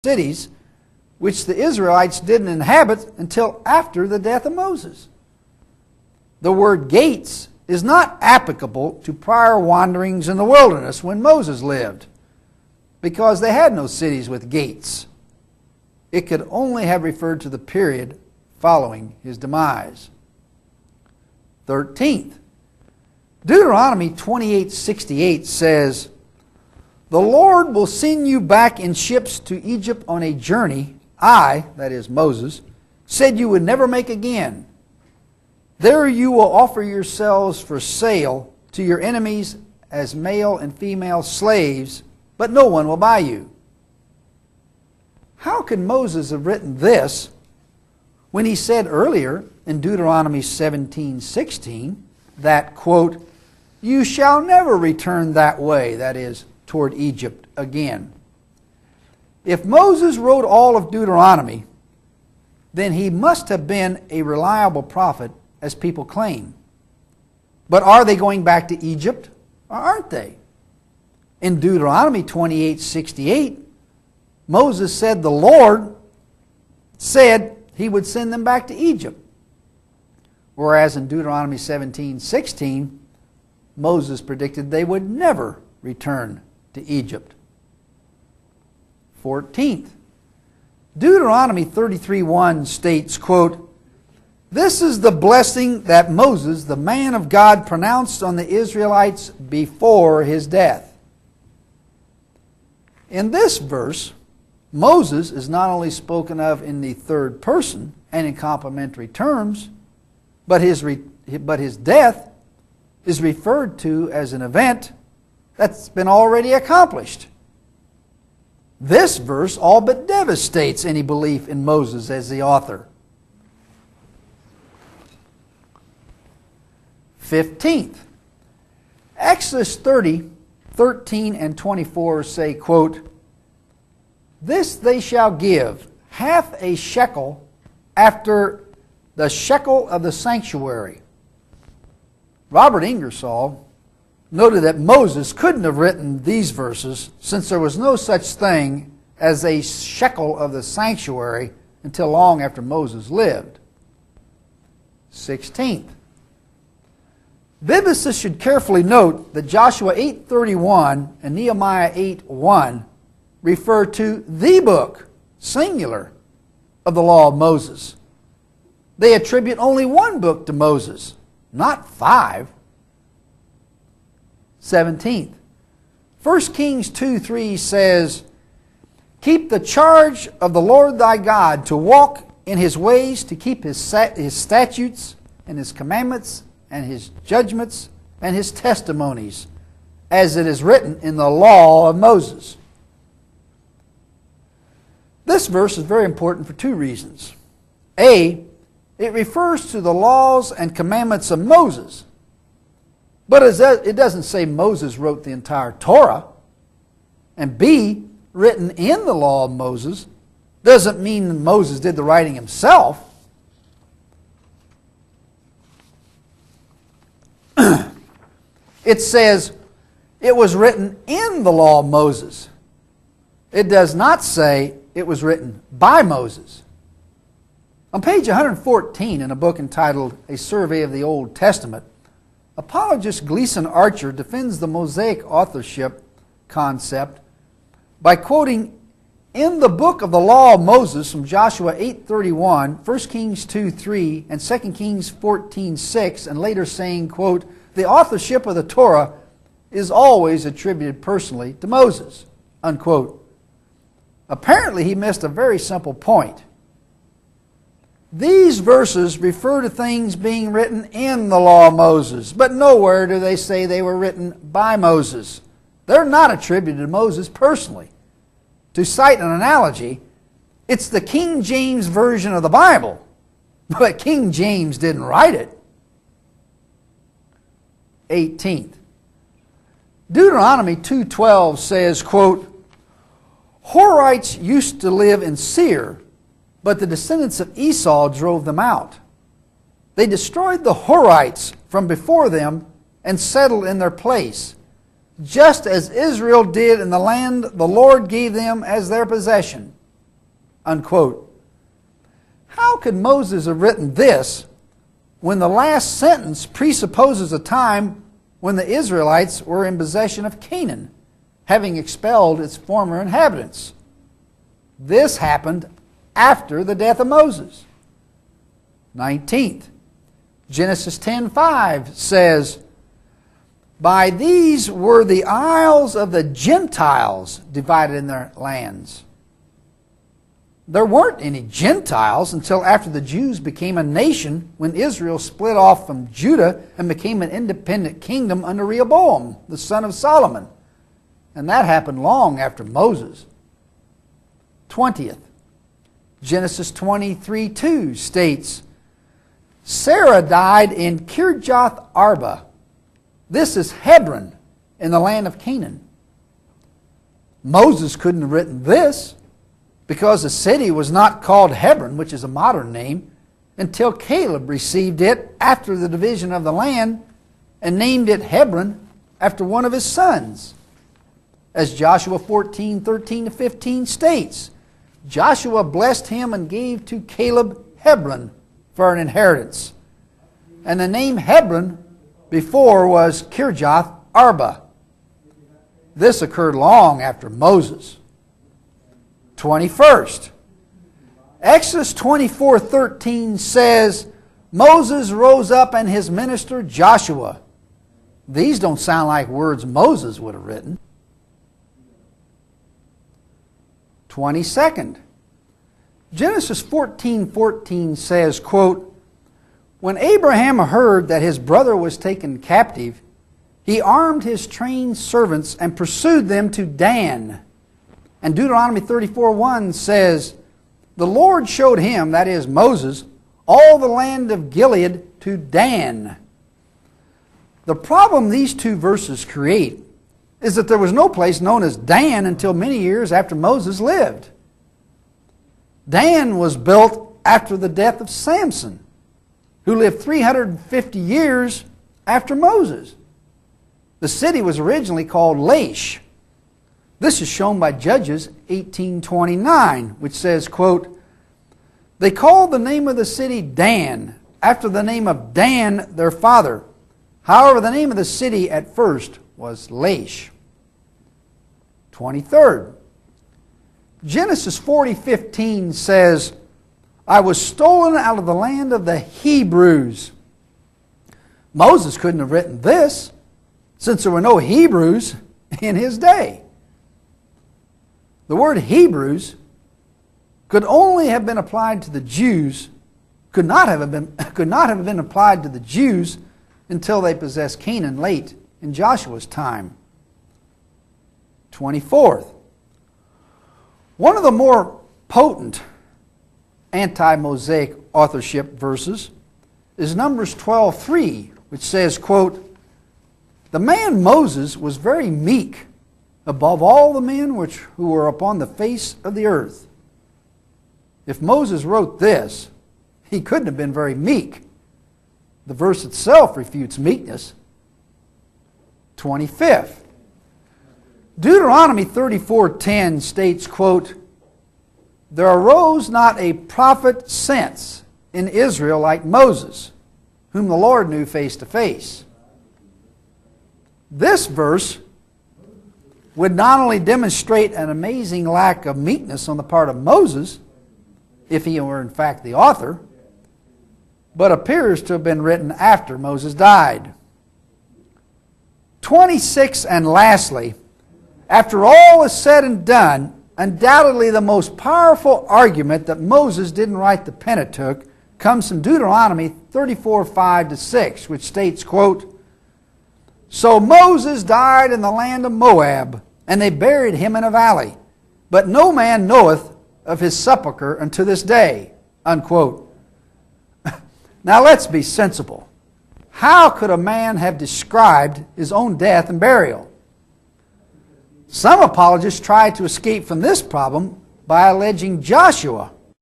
cities which the Israelites didn't inhabit until after the death of Moses. The word gates is not applicable to prior wanderings in the wilderness when Moses lived, because they had no cities with gates. It could only have referred to the period following his demise. 13th, Deuteronomy 28:68 says, "The Lord will send you back in ships to Egypt on a journey I," that is Moses, "said you would never make again. There you will offer yourselves for sale to your enemies as male and female slaves, but no one will buy you." How could Moses have written this when he said earlier in Deuteronomy 17:16 that, quote, "You shall never return that way," that is, toward Egypt, again? If Moses wrote all of Deuteronomy, then he must have been a reliable prophet, as people claim. But are they going back to Egypt, or aren't they? In Deuteronomy 28:68, Moses said the Lord said he would send them back to Egypt. Whereas in Deuteronomy 17:16, Moses predicted they would never return to Egypt. 14th, Deuteronomy 33:1 states, quote, "This is the blessing that Moses, the man of God, pronounced on the Israelites before his death." In this verse, Moses is not only spoken of in the third person and in complimentary terms, but his death is referred to as an event that's been already accomplished. This verse all but devastates any belief in Moses as the author. 15th, Exodus 30:13 and 24 say, quote, "This they shall give, half a shekel after the shekel of the sanctuary." Robert Ingersoll noted that Moses couldn't have written these verses since there was no such thing as a shekel of the sanctuary until long after Moses lived. 16th, Biblicist should carefully note that Joshua 8:31 and Nehemiah 8:1 refer to the book, singular, of the law of Moses. They attribute only one book to Moses, not 5. 17th, 1 Kings 2:3 says, "Keep the charge of the Lord thy God, to walk in his ways, to keep his statutes and his commandments and his judgments and his testimonies, as it is written in the law of Moses." This verse is very important for two reasons. A, it refers to the laws and commandments of Moses, but it doesn't say Moses wrote the entire Torah. And B, written in the law of Moses doesn't mean that Moses did the writing himself. It says it was written in the law of Moses. It does not say it was written by Moses. On page 114 in a book entitled A Survey of the Old Testament, apologist Gleason Archer defends the Mosaic authorship concept by quoting in the book of the law of Moses from Joshua 8:31, 1 Kings 2:3, and 2 Kings 14:6, and later saying, quote, "The authorship of the Torah is always attributed personally to Moses," unquote. Apparently he missed a very simple point. These verses refer to things being written in the law of Moses, but nowhere do they say they were written by Moses. They're not attributed to Moses personally. To cite an analogy, it's the King James Version of the Bible, but King James didn't write it. 18th, Deuteronomy 2:12 says, quote, "Horites used to live in Seir, but the descendants of Esau drove them out. They destroyed the Horites from before them and settled in their place, just as Israel did in the land the Lord gave them as their possession." unquote. How could Moses have written this when the last sentence presupposes a time when the Israelites were in possession of Canaan, having expelled its former inhabitants? This happened after the death of Moses. 19th, Genesis 10:5 says, "By these were the isles of the Gentiles divided in their lands." There weren't any Gentiles until after the Jews became a nation, when Israel split off from Judah and became an independent kingdom under Rehoboam, the son of Solomon. And that happened long after Moses. 20th, Genesis 23:2 states, "Sarah died in Kirjath Arba." This is Hebron in the land of Canaan. Moses couldn't have written this because the city was not called Hebron, which is a modern name, until Caleb received it after the division of the land and named it Hebron after one of his sons. As Joshua 14:13-15 states, Joshua blessed him and gave to Caleb Hebron for an inheritance. And the name Hebron before was Kirjath Arba. This occurred long after Moses. 21st, Exodus 24:13 says, "Moses rose up and his minister Joshua." These don't sound like words Moses would have written. 22nd, Genesis 14:14 says, quote, "When Abraham heard that his brother was taken captive, he armed his trained servants and pursued them to Dan." And Deuteronomy 34:1 says, "The Lord showed him," that is Moses, "all the land of Gilead to Dan." The problem these two verses create is that there was no place known as Dan until many years after Moses lived. Dan was built after the death of Samson, who lived 350 years after Moses. The city was originally called Laish. This is shown by Judges 18:29, which says, quote, "They called the name of the city Dan, after the name of Dan their father. However, the name of the city at first was Laish." 23rd, Genesis 40:15 says, "I was stolen out of the land of the Hebrews." Moses couldn't have written this, since there were no Hebrews in his day. The word Hebrews could only have been applied to the Jews, could not have been applied to the Jews until they possessed Canaan late in Joshua's time. 24th, one of the more potent anti-Mosaic authorship verses is Numbers 12:3, which says, quote, "The man Moses was very meek above all the men who were upon the face of the earth." If Moses wrote this, he couldn't have been very meek. The verse itself refutes meekness. 25th, Deuteronomy 34:10 states, quote, "There arose not a prophet since in Israel like Moses, whom the Lord knew face to face." This verse would not only demonstrate an amazing lack of meekness on the part of Moses, if he were in fact the author, but appears to have been written after Moses died. 26, and lastly, after all is said and done, undoubtedly the most powerful argument that Moses didn't write the Pentateuch comes from Deuteronomy 34:5-6, which states, quote, "So Moses died in the land of Moab, and they buried him in a valley. But no man knoweth of his sepulchre unto this day," unquote. Now let's be sensible. How could a man have described his own death and burial? Some apologists try to escape from this problem by alleging Joshua